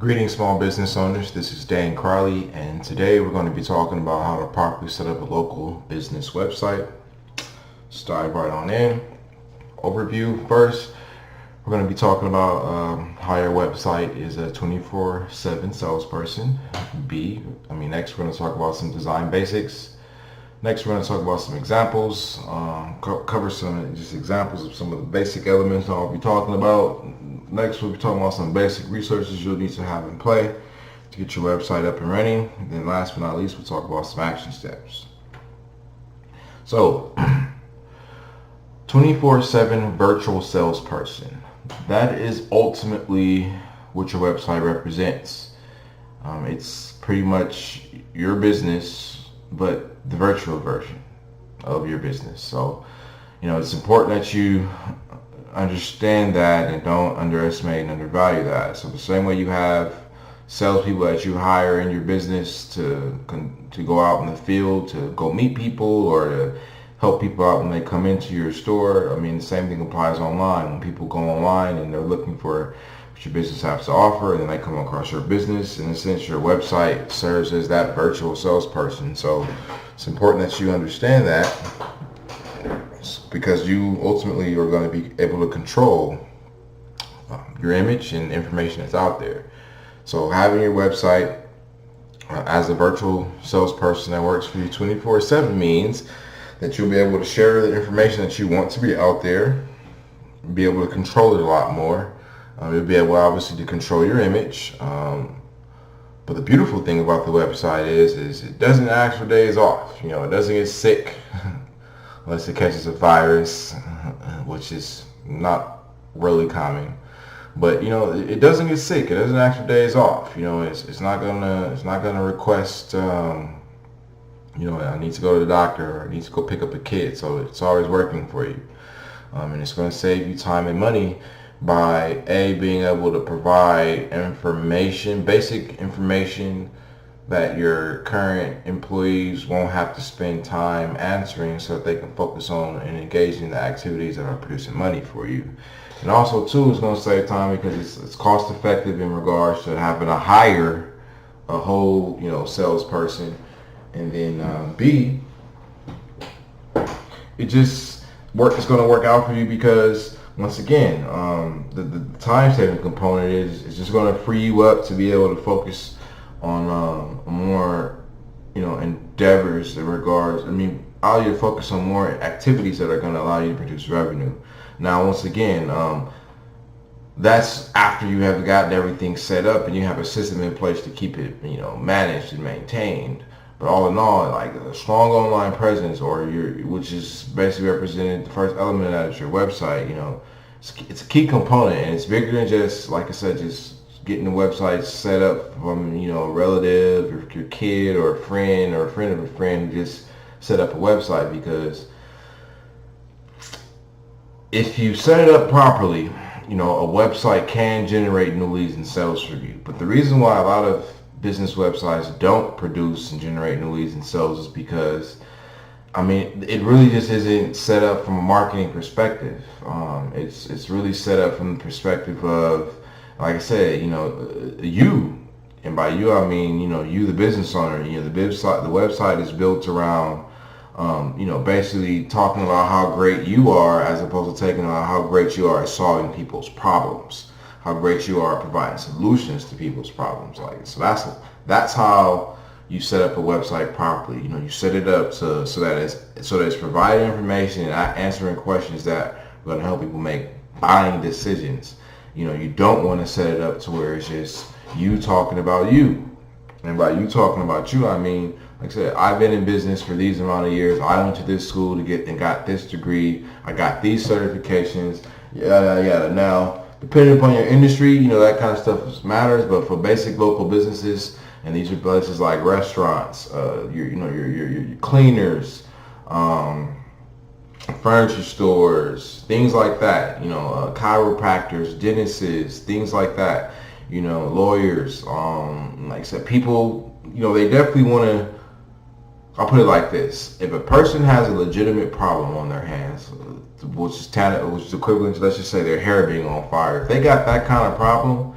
Greetings, small business owners. This is Dan Crowley, and today we're going to be talking about how to properly set up a local business website. Let's dive right on in. Overview first. We're going to be talking about how your website is a 24/7 salesperson. Next we're going to talk about some design basics. Next we're going to talk about some examples, cover some just examples of some of the basic elements I'll be talking about. Next we'll be talking about some basic resources you'll need to have in play to get your website up and running. And then last but not least, we'll talk about some action steps. So 24/7 virtual salesperson. That is ultimately what your website represents. It's pretty much your business, but the virtual version of your business. So, it's important that you understand that and don't underestimate and undervalue that. So the same way you have salespeople that you hire in your business to go out in the field, to go meet people or to help people out when they come into your store. The same thing applies online. When people go online and they're looking for what your business has to offer, and then they come across your business, in a sense, your website serves as that virtual salesperson. So it's important that you understand that, because you ultimately are going to be able to control your image and information that's out there. So having your website as a virtual salesperson that works for you 24/7 means that you'll be able to share the information that you want to be out there, be able to control it a lot more. You'll be able, obviously, to control your image. But the beautiful thing about the website is it doesn't ask for days off. It doesn't get sick unless it catches a virus, which is not really common. But it doesn't get sick. It doesn't ask for days off. It's not gonna request. I need to go to the doctor, or I need to go pick up a kid. So it's always working for you, and it's going to save you time and money by being able to provide information, basic information that your current employees won't have to spend time answering, so that they can focus on and engage in the activities that are producing money for you. And also, too, it's going to save time because it's cost effective in regards to having to hire a whole salesperson. And then B, it's going to work out for you because, once again, the time saving component is just going to free you up to be able to focus on more endeavors in regards. Allow you to focus on more activities that are going to allow you to produce revenue. Now, once again, that's after you have gotten everything set up and you have a system in place to keep it managed and maintained. But all in all, like a strong online presence, which is basically represented, the first element of that is your website. It's a key component, and it's bigger than just, like I said, just getting the website set up from a relative, or your kid, or a friend of a friend who just set up a website. Because if you set it up properly, a website can generate new leads and sales for you. But the reason why a lot of business websites don't produce and generate new leads and sales is because it really just isn't set up from a marketing perspective. It's really set up from the perspective of, like I said, you, and by you I mean you, the business owner. The website is built around basically talking about how great you are, as opposed to taking about how great you are at solving people's problems, how great you are providing solutions to people's problems. So that's how you set up a website properly. You set it up so that it's providing information and answering questions that are going to help people make buying decisions. You don't want to set it up to where it's just you talking about you. And by you talking about you, I mean, like I said, I've been in business for these amount of years. I went to this school and got this degree. I got these certifications. Yeah. Now, depending upon your industry, that kind of stuff matters. But for basic local businesses, and these are places like restaurants, your cleaners, furniture stores, things like that. Chiropractors, dentists, things like that. Lawyers. Like I said, people. They definitely want to. I'll put it like this: if a person has a legitimate problem on their hands, which is equivalent to, let's just say, their hair being on fire, if they got that kind of problem,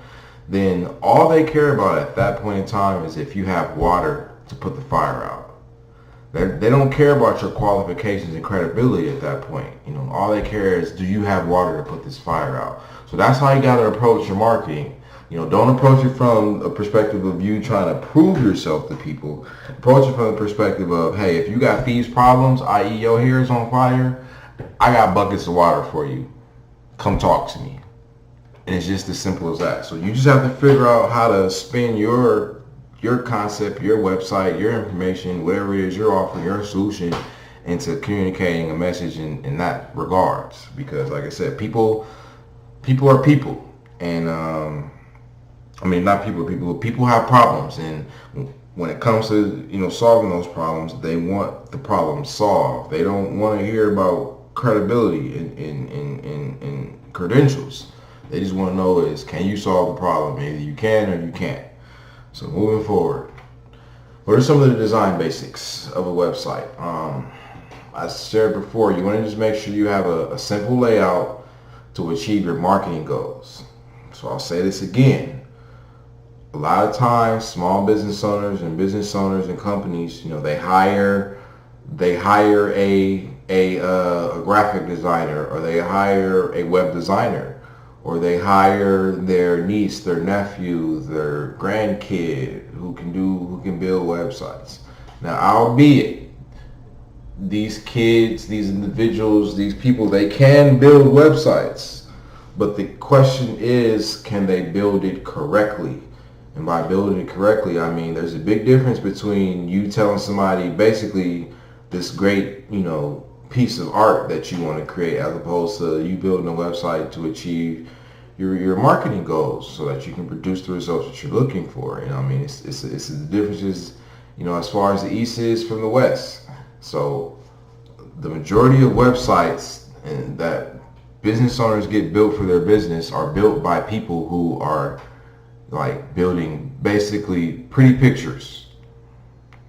then all they care about at that point in time is if you have water to put the fire out. They don't care about your qualifications and credibility at that point. All they care is, do you have water to put this fire out? So that's how you got to approach your marketing. Don't approach it from a perspective of you trying to prove yourself to people. Approach it from the perspective of, hey, if you got these problems, i.e. your hair is on fire, I got buckets of water for you. Come talk to me. And it's just as simple as that. So you just have to figure out how to spin your concept, your website, your information, whatever it is you're offering, your solution, into communicating a message in that regards. Because like I said, people are people. And not people have problems. And when it comes to, solving those problems, they want the problem solved. They don't want to hear about credibility and credentials. They just want to know is, can you solve the problem? Either you can or you can't. So moving forward, what are some of the design basics of a website? I shared before, you want to just make sure you have a simple layout to achieve your marketing goals. So I'll say this again. A lot of times, small business owners and companies, they hire a graphic designer, or they hire a web designer, or they hire their niece, their nephew, their grandkid who can build websites. Now, albeit these kids, these individuals, these people, they can build websites, but the question is, can they build it correctly? And by building it correctly, I mean there's a big difference between you telling somebody basically this great, piece of art that you want to create, as opposed to you building a website to achieve your marketing goals so that you can produce the results that you're looking for. It's the differences, as far as the East is from the West. So the majority of websites and that business owners get built for their business are built by people who are like building basically pretty pictures.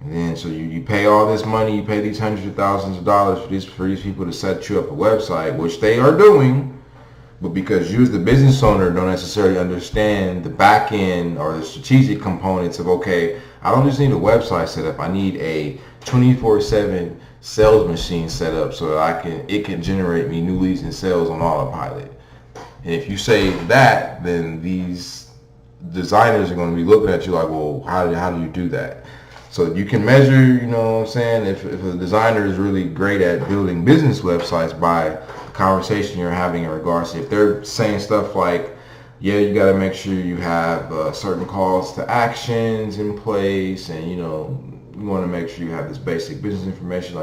And then so you pay all this money, you pay these hundreds of thousands of dollars for these people to set you up a website, which they are doing, but because you as the business owner don't necessarily understand the back end or the strategic components of, okay, I don't just need a website set up, I need a 24/7 sales machine set up so that it can generate me new leads and sales on autopilot. And if you say that, then these designers are going to be looking at you like, well, how do you do that? So you can measure, if a designer is really great at building business websites by the conversation you're having in regards to, if they're saying stuff like, yeah, you got to make sure you have certain calls to actions in place, and you want to make sure you have this basic business information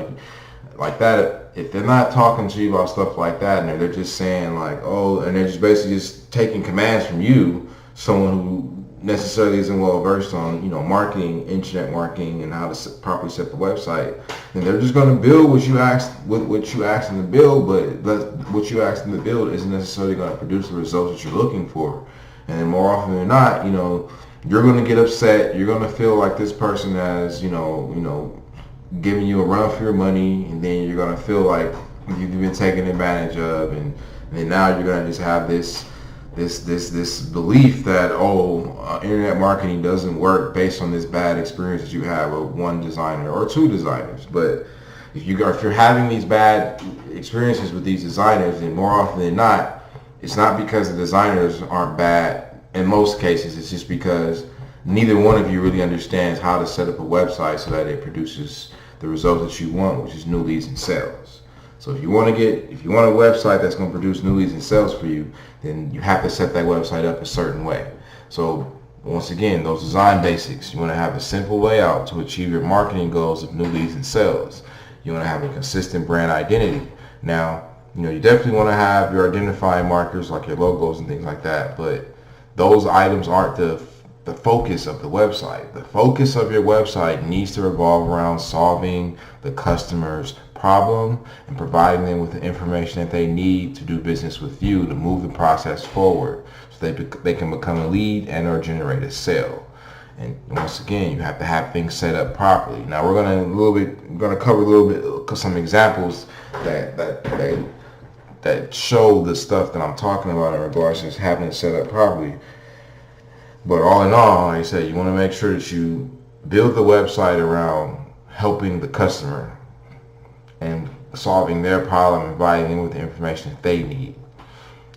like that. If they're not talking to you about stuff like that, and they're just saying like, oh, and they're just basically just taking commands from you, someone who necessarily isn't well versed on marketing, internet marketing, and how to properly set the website, then they're just going to build what you asked them to build, but what you asked them to build isn't necessarily going to produce the results that you're looking for. And then more often than not, you're going to get upset. You're going to feel like this person has giving you a run for your money, and then you're going to feel like you've been taken advantage of, and then now you're going to just have this belief that internet marketing doesn't work based on this bad experience that you have with one designer or two designers. But if you're having these bad experiences with these designers, then more often than not, it's not because the designers aren't bad. In most cases, it's just because neither one of you really understands how to set up a website so that it produces the results that you want, which is new leads and sales. So if you want a website that's going to produce new leads and sales for you, then you have to set that website up a certain way. So once again, those design basics, you want to have a simple layout to achieve your marketing goals of new leads and sales. You want to have a consistent brand identity. Now, you definitely want to have your identifying markers like your logos and things like that, but those items aren't the focus of the website. The focus of your website needs to revolve around solving the customer's problem and providing them with the information that they need to do business with you to move the process forward so they can become a lead and or generate a sale. And once again, you have to have things set up properly. Now we're gonna cover a little bit some examples that show the stuff that I'm talking about in regards to having it set up properly. But all in all, like I said, you want to make sure that you build the website around helping the customer and solving their problem and providing them with the information that they need.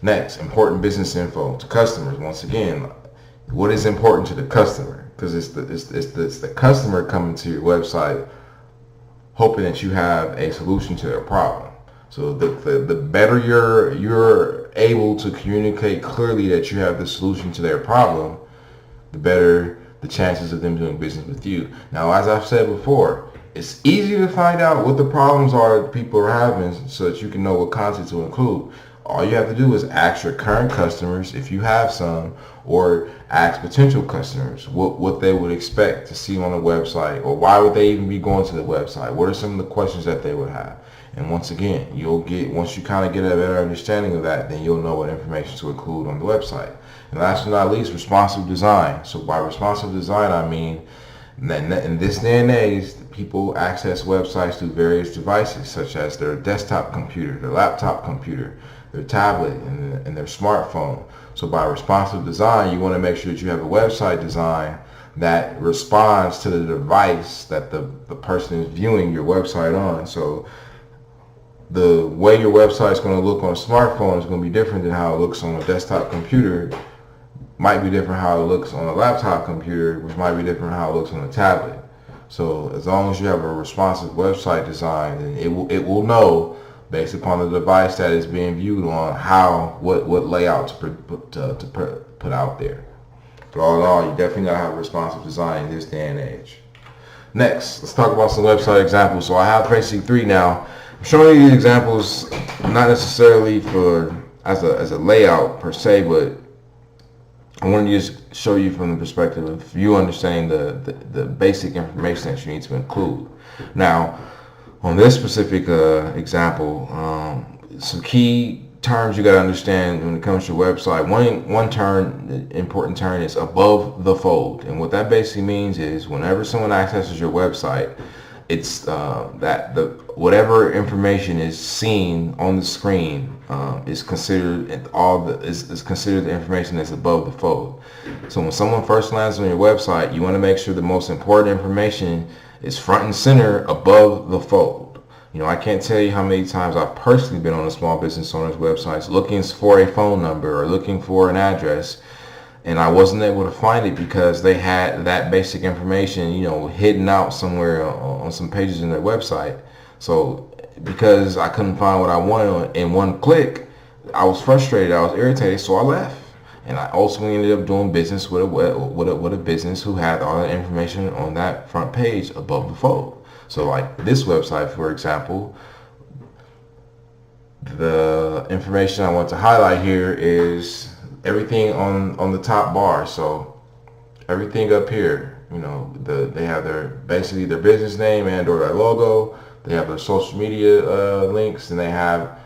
Next, important business info to customers. Once again, what is important to the customer? Because it's the customer coming to your website hoping that you have a solution to their problem. So the better you're able to communicate clearly that you have the solution to their problem, the better the chances of them doing business with you. Now, as I've said before, it's easy to find out what the problems are that people are having so that you can know what content to include. All you have to do is ask your current customers, if you have some, or ask potential customers what they would expect to see on the website, or why would they even be going to the website. What are some of the questions that they would have? And once again, once you kind of get a better understanding of that, then you'll know what information to include on the website. And last but not least, responsive design. So by responsive design, I mean that in this day and age, people access websites through various devices, such as their desktop computer, their laptop computer, their tablet, and their smartphone. So by responsive design, you want to make sure that you have a website design that responds to the device that the person is viewing your website on. So the way your website is going to look on a smartphone is going to be different than how it looks on a desktop computer. Might be different how it looks on a laptop computer, which might be different how it looks on a tablet. So as long as you have a responsive website design, then it will know based upon the device that is being viewed on what layout to put out there. But all in all, you definitely gotta have a responsive design in this day and age. Next, let's talk about some website examples. So I have basically 3 now. I'm showing you these examples not necessarily as a layout per se, but I want to just show you from the perspective of you understanding the basic information that you need to include. Now, on this specific example, some key terms you got to understand when it comes to your website. One important term is above the fold, and what that basically means is whenever someone accesses your website, it's that whatever information is seen on the screen is considered is considered the information that's above the fold. So when someone first lands on your website, you want to make sure the most important information is front and center above the fold. You know, I can't tell you how many times I've personally been on a small business owner's websites looking for a phone number or looking for an address, and I wasn't able to find it because they had that basic information, hidden out somewhere on some pages in their website. So because I couldn't find what I wanted in one click, I was frustrated, I was irritated, so I left. And I ultimately ended up doing business with a business who had all that information on that front page above the fold. So like this website, for example, the information I want to highlight here is everything on the top bar. So everything up here, they have basically their business name and or their logo. They have their social media links, and they have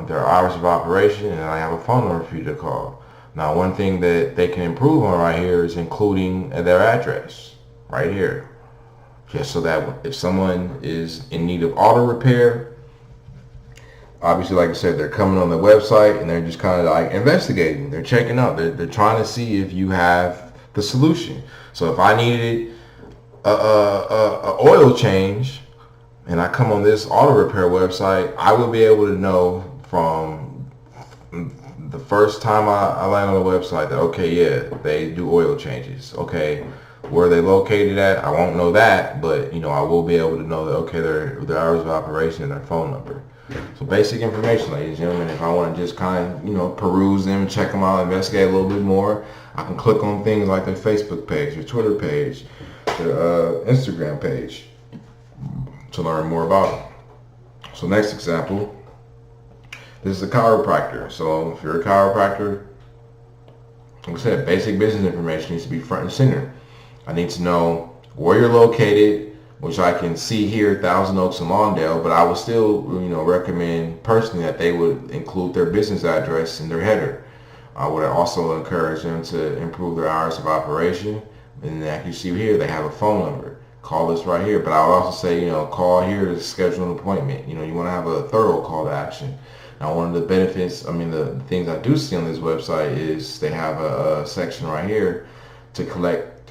their hours of operation, and I have a phone number for you to call. Now, one thing that they can improve on right here is including their address right here, just so that if someone is in need of auto repair, obviously, like I said, they're coming on the website and they're just kind of like investigating. They're checking out. They're trying to see if you have the solution. So if I needed a oil change and I come on this auto repair website, I will be able to know from the first time I land on the website that, okay, yeah, they do oil changes. Okay, where they located at, I won't know that, but I will be able to know that, okay, their hours of operation and their phone number. So basic information, ladies and gentlemen. If I want to just kind of, peruse them, check them out, investigate a little bit more, I can click on things like their Facebook page, their Twitter page, their Instagram page to learn more about them. So next example, this is a chiropractor. So if you're a chiropractor, like I said, basic business information needs to be front and center. I need to know where you're located, which I can see here, Thousand Oaks and Lawndale, but I would still, recommend personally that they would include their business address in their header. I would also encourage them to improve their hours of operation. And like you see here, they have a phone number. Call this right here. But I would also say, call here to schedule an appointment. You want to have a thorough call to action. Now, one of the benefits, the things I do see on this website is they have a section right here to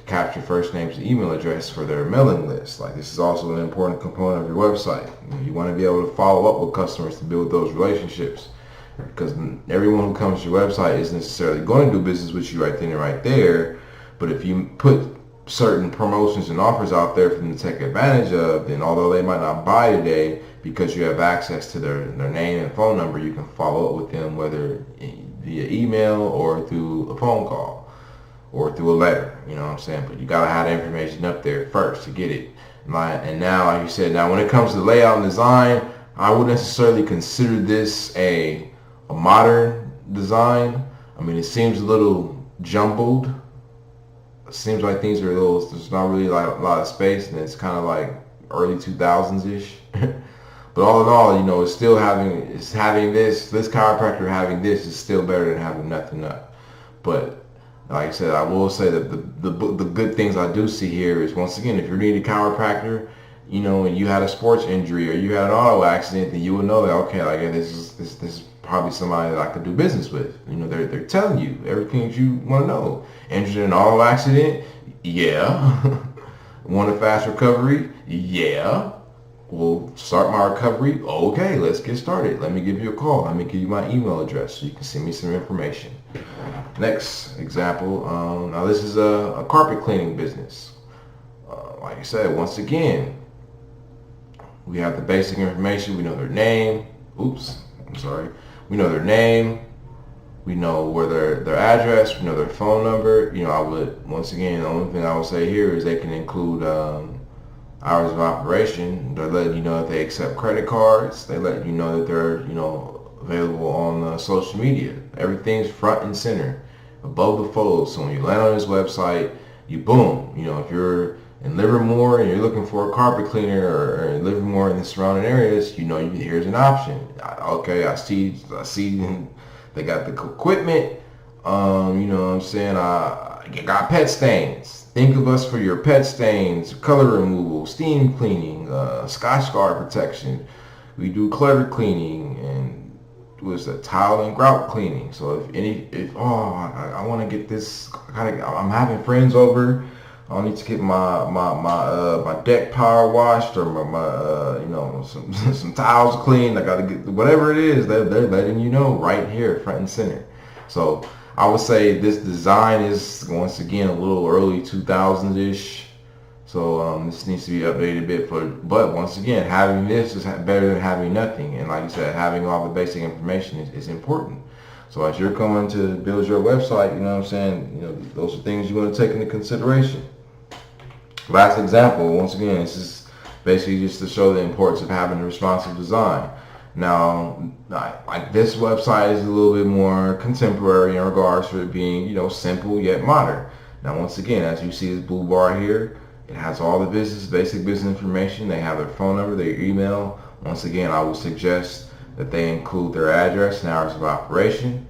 capture first names and email address for their mailing list. Like, this is also an important component of your website. You want to be able to follow up with customers to build those relationships, because everyone who comes to your website isn't necessarily going to do business with you right then and right there. But if you put certain promotions and offers out there for them to take advantage of, then although they might not buy today, because you have access to their name and phone number, you can follow up with them, whether via email or through a phone call or through a letter. You know what I'm saying? But you gotta have the information up there first to get it. And now, like you said, now when it comes to layout and design, I wouldn't necessarily consider this a modern design. I mean, it seems a little jumbled. It seems like things are there's not really like a lot of space, and it's kind of like early 2000s-ish. But all in all, you know, it's having this chiropractor having this is still better than having nothing up. But like I said, I will say that the good things I do see here is, once again, if you need a chiropractor, you know, and you had a sports injury or you had an auto accident, then you will know that, okay, like, this is probably somebody that I could do business with. You know, they're telling you everything that you want to know. Injured in an auto accident? Yeah. Want a fast recovery? Yeah. We'll start my recovery. Okay, let's get started. Let me give you a call. Let me give you my email address so you can send me some information. Next example. Now this is a carpet cleaning business. Like I said, once again, we have the basic information. We know their name. We know their name. We know where their address. We know their phone number. You know, once again, the only thing I would say here is they can include hours of operation. They're letting you know that they accept credit cards. They let you know that they're, you know, available on social media. Everything's front and center above the fold. So when you land on this website, you boom. You know, if you're in Livermore and you're looking for a carpet cleaner, or in Livermore and the surrounding areas, you know, here's an option. Okay, I see they got the equipment. You know what I'm saying? You got pet stains. Think of us for your pet stains, color removal, steam cleaning, Scotch Guard protection. We do clutter cleaning, and was a tile and grout cleaning. So I want to get this I'm having friends over. I need to get my deck power washed, or my you know, some tiles cleaned. I got to get whatever it is. They're letting you know right here, front and center. So I would say this design is, once again, a little early 2000s-ish. So this needs to be updated a bit. But once again, having this is better than having nothing. And like you said, having all the basic information is important. So as you're coming to build your website, you know what I'm saying, you know, those are things you want to take into consideration. Last example, once again, this is basically just to show the importance of having a responsive design. Now, like, this website is a little bit more contemporary in regards to it being, you know, simple yet modern. Now, once again, as you see this blue bar here, it has all the basic business information. They have their phone number, their email. Once again, I would suggest that they include their address and hours of operation.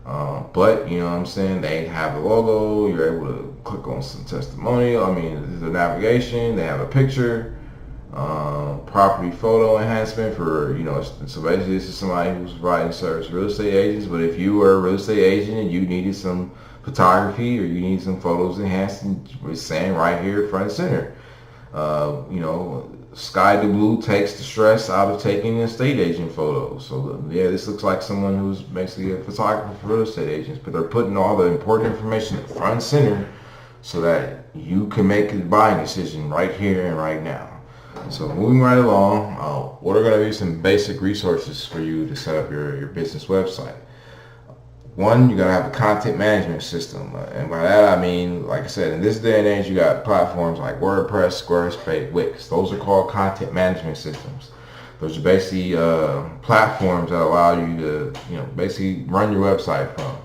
But, you know what I'm saying, they have the logo. You're able to click on some testimonial. I mean, the navigation. They have a picture. Property photo enhancement for, you know, so basically this is somebody who's providing service to real estate agents. But if you were a real estate agent and you needed some photography, or you need some photos enhanced, it's saying right here, front and center. You know, Sky the Blue takes the stress out of taking estate agent photos. So yeah, this looks like someone who's basically a photographer for real estate agents, but they're putting all the important information at front and center so that you can make a buying decision right here and right now. So moving right along, what are going to be some basic resources for you to set up your business website? One, you got to have a content management system. And by that I mean, like I said, in this day and age, you got platforms like WordPress, Squarespace, Wix. Those are called content management systems. Those are basically platforms that allow you to, you know, basically run your website from.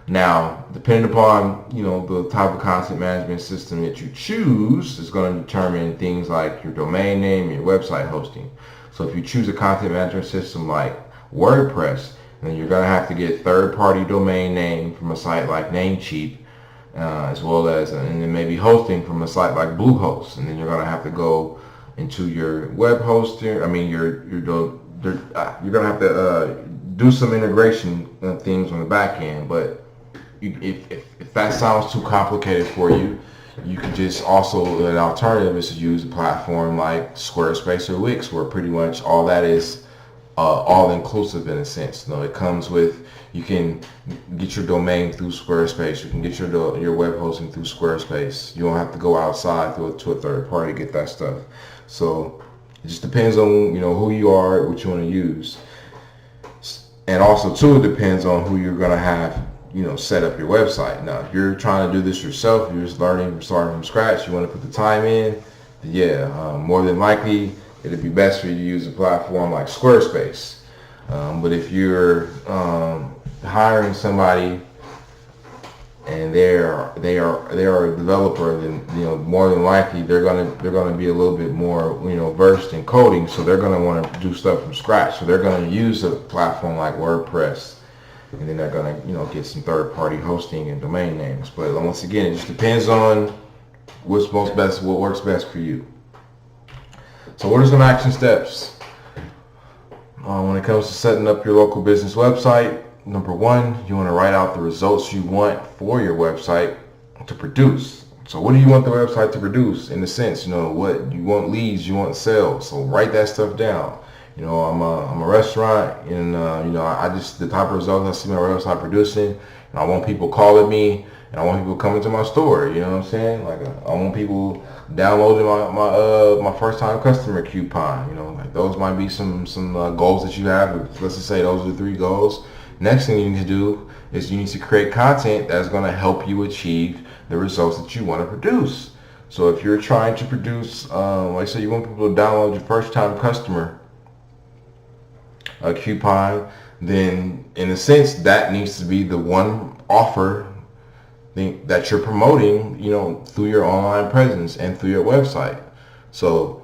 Now, depending upon, you know, the type of content management system that you choose is going to determine things like your domain name, your website hosting. So if you choose a content management system like WordPress, then you're going to have to get third-party domain name from a site like Namecheap, as well as, and then maybe hosting from a site like Bluehost. And then you're going to have to go into your web hoster. I mean, you're going to have to do some integration things on the back end, but if that sounds too complicated for you, you could just also, an alternative is to use a platform like Squarespace or Wix, where pretty much all that is all inclusive in a sense. You know, it comes with, you can get your domain through Squarespace. You can get your web hosting through Squarespace. You don't have to go outside to a third party to get that stuff. So it just depends on, you know, who you are, what you want to use. And also too, it depends on who you're going to have, you know, set up your website. Now, if you're trying to do this yourself, you're just starting from scratch, you want to put the time in, yeah, more than likely it'd be best for you to use a platform like Squarespace. But if you're hiring somebody and they are a developer, then, you know, more than likely they're gonna be a little bit more, you know, versed in coding, so they're gonna want to do stuff from scratch. So they're gonna use a platform like WordPress, and then they're gonna, you know, get some third-party hosting and domain names. But once again, it just depends on what works best for you. So what are some action steps when it comes to setting up your local business website? Number one, you want to write out the results you want for your website to produce. So what do you want the website to produce, in a sense? You know, what you want: leads, you want sales. So write that stuff down. You know, I'm a restaurant, and you know, I just, the type of results I see my website producing, and I want people calling me, and I want people coming to my store. You know what I'm saying? Like, I want people downloading my first time customer coupon. You know, like, those might be some goals that you have. Let's just say those are the 3 goals. Next thing you need to do is you need to create content that's going to help you achieve the results that you want to produce. So if you're trying to produce, like I said, you want people to download your first time customer coupon, then in a sense that needs to be the one offer that you're promoting, you know, through your online presence and through your website. So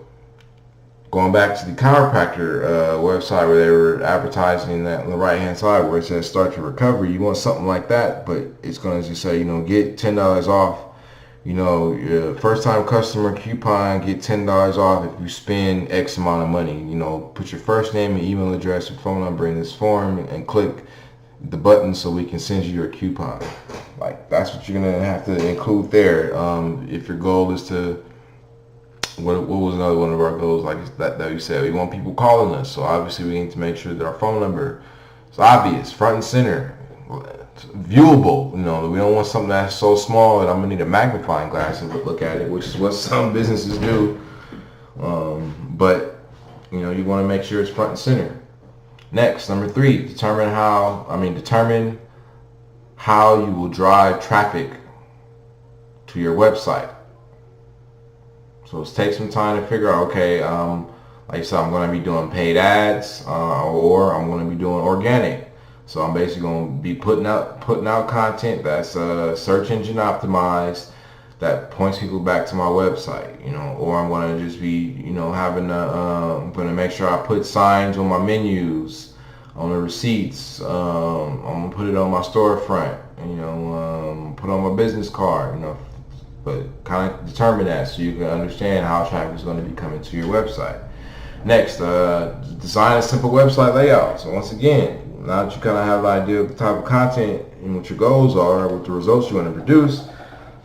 going back to the chiropractor website where they were advertising that on the right hand side where it says start your recovery, you want something like that, but it's going to just say, you know, get $10 off, you know, your first time customer coupon, get $10 off if you spend X amount of money. You know, put your first name and email address and phone number in this form and click the button so we can send you your coupon. Like, that's what you're going to have to include there. If your goal is to, what was another one of our goals, like that we said, we want people calling us, so obviously we need to make sure that our phone number is obvious, front and center, viewable. You know, we don't want something that's so small that I'm gonna need a magnifying glass and look at it, which is what some businesses do. But you know, you want to make sure it's front and center. Next, number 3, determine how you will drive traffic to your website. So let's take some time to figure out, okay, like I said, I'm going to be doing paid ads, or I'm going to be doing organic. So I'm basically going to be putting out content that's search engine optimized, that points people back to my website, you know, or I'm going to just be, you know, I'm going to make sure I put signs on my menus, on the receipts. I'm going to put it on my storefront, you know, put on my business card, you know. But kind of determine that so you can understand how traffic is going to be coming to your website. Next, design a simple website layout. So once again, now that you kind of have an idea of the type of content and what your goals are, what the results you want to produce,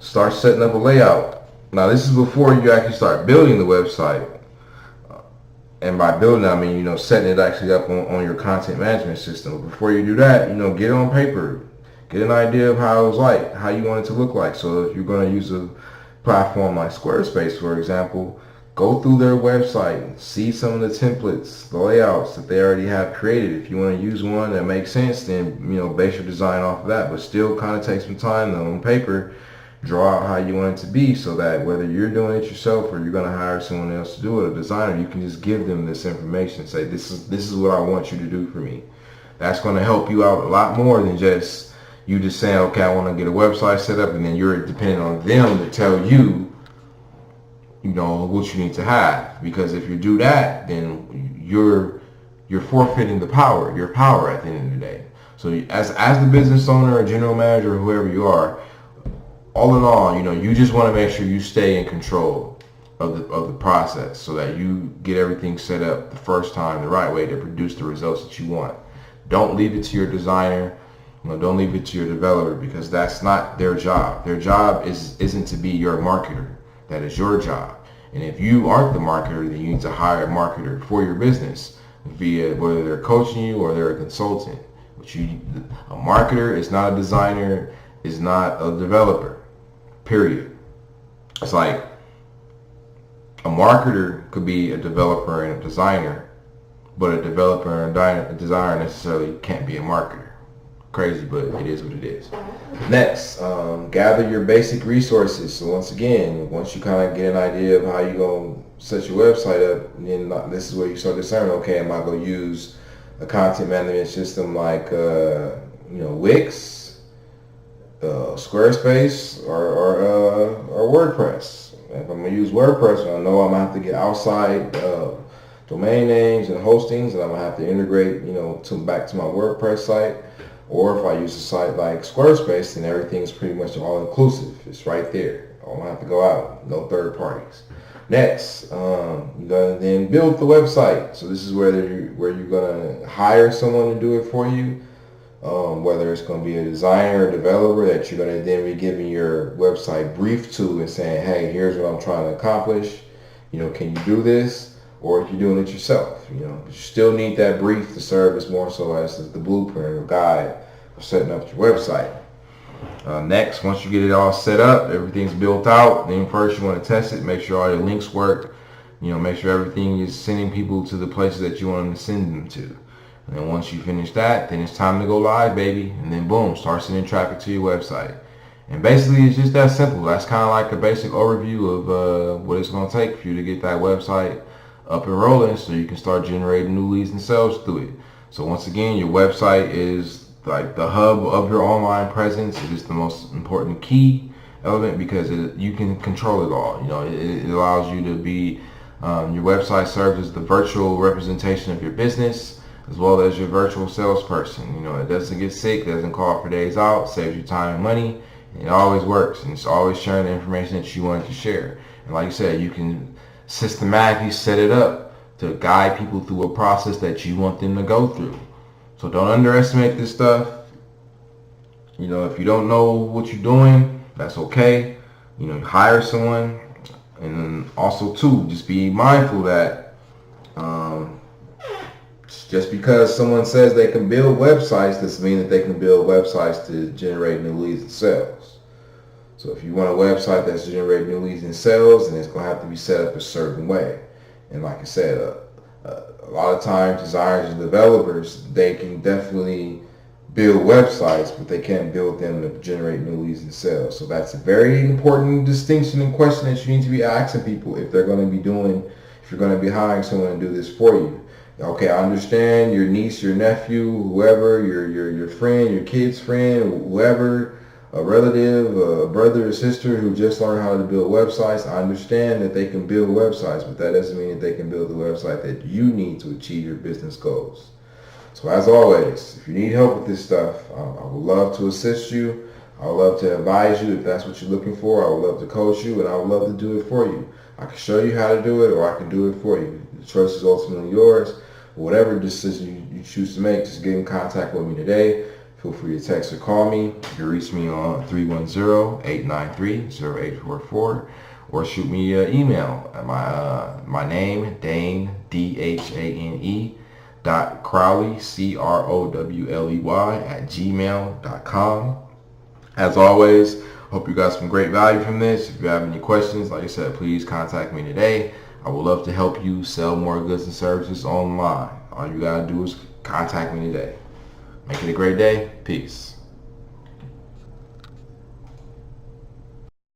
start setting up a layout. Now this is before you actually start building the website. And by building, I mean, you know, setting it actually up on your content management system. But before you do that, you know, get it on paper. Get an idea of how it was like, how you want it to look like. So if you're going to use a platform like Squarespace, for example, go through their website, see some of the templates, the layouts that they already have created. If you want to use one that makes sense, then, you know, base your design off of that. But still kind of take some time though, on paper, draw out how you want it to be, so that whether you're doing it yourself or you're going to hire someone else to do it, a designer, you can just give them this information. Say, this is what I want you to do for me. That's going to help you out a lot more than just you just saying, okay, I want to get a website set up, and then you're depending on them to tell you, you know, what you need to have. Because if you do that, then you're forfeiting your power at the end of the day. So as the business owner or general manager or whoever you are, all in all, you know, you just want to make sure you stay in control of the process, so that you get everything set up the first time the right way to produce the results that you want. Don't leave it to your designer. Don't leave it to your developer, because that's not their job. Their job isn't to be your marketer. That is your job. And if you aren't the marketer, then you need to hire a marketer for your business, via whether they're coaching you or they're a consultant. A marketer is not a designer, is not a developer. Period. It's like a marketer could be a developer and a designer, but a developer and a designer necessarily can't be a marketer. Crazy, but it is what it is. Next, gather your basic resources. So once again, once you kind of get an idea of how you're going to set your website up, then this is where you start discerning, okay, am I going to use a content management system like Wix, Squarespace, or WordPress? If I'm going to use WordPress, I know I'm going to have to get outside domain names and hostings, and I'm going to have to integrate back to my WordPress site. Or if I use a site like Squarespace, then everything's pretty much all inclusive. It's right there. I don't have to go out. No third parties. Next, you gotta then build the website. So this is where you're gonna hire someone to do it for you. Whether it's gonna be a designer or developer that you're gonna then be giving your website brief to and saying, hey, here's what I'm trying to accomplish. Can you do this? Or if you're doing it yourself, but you still need that brief to serve as more so as the blueprint or guide for setting up your website. Next, once you get it all set up, everything's built out, then first you want to test it, make sure all your links work, make sure everything is sending people to the places that you want them to send them to. And then once you finish that, then it's time to go live, baby. And then boom, start sending traffic to your website. And basically, it's just that simple. That's kind of like a basic overview of what it's going to take for you to get that website up and rolling, so you can start generating new leads and sales through it. So once again, your website is like the hub of your online presence. It is the most important key element because you can control it all. It allows you to be, your website serves as the virtual representation of your business as well as your virtual salesperson. It doesn't get sick, doesn't call for days out, saves you time and money. It always works, and it's always sharing the information that you wanted to share. And like you said, you can systematically set it up to guide people through a process that you want them to go through. So don't underestimate this stuff. If you don't know what you're doing, that's okay. Hire someone. And then also too, just be mindful that just because someone says they can build websites doesn't mean that they can build websites to generate new leads and sales. So if you want a website that's generating new leads and sales, then it's going to have to be set up a certain way. And like I said, a lot of times designers and developers, they can definitely build websites, but they can't build them to generate new leads and sales. So that's a very important distinction and question that you need to be asking people if you're going to be hiring someone to do this for you. Okay, I understand your niece, your nephew, whoever, your friend, your kid's friend, whoever, a relative, a brother or sister who just learned how to build websites. I understand that they can build websites, but that doesn't mean that they can build the website that you need to achieve your business goals. So as always, if you need help with this stuff, I would love to assist you. I would love to advise you if that's what you're looking for. I would love to coach you, and I would love to do it for you. I can show you how to do it, or I can do it for you. The choice is ultimately yours. Whatever decision you choose to make, just get in contact with me today. Feel free to text or call me. You can reach me on 310-893-0844 or shoot me an email at my name, Dane, DHANE, .Crowley, CROWLEY @gmail.com. As always, hope you got some great value from this. If you have any questions, like I said, please contact me today. I would love to help you sell more goods and services online. All you gotta do is contact me today. Make it a great day. Peace.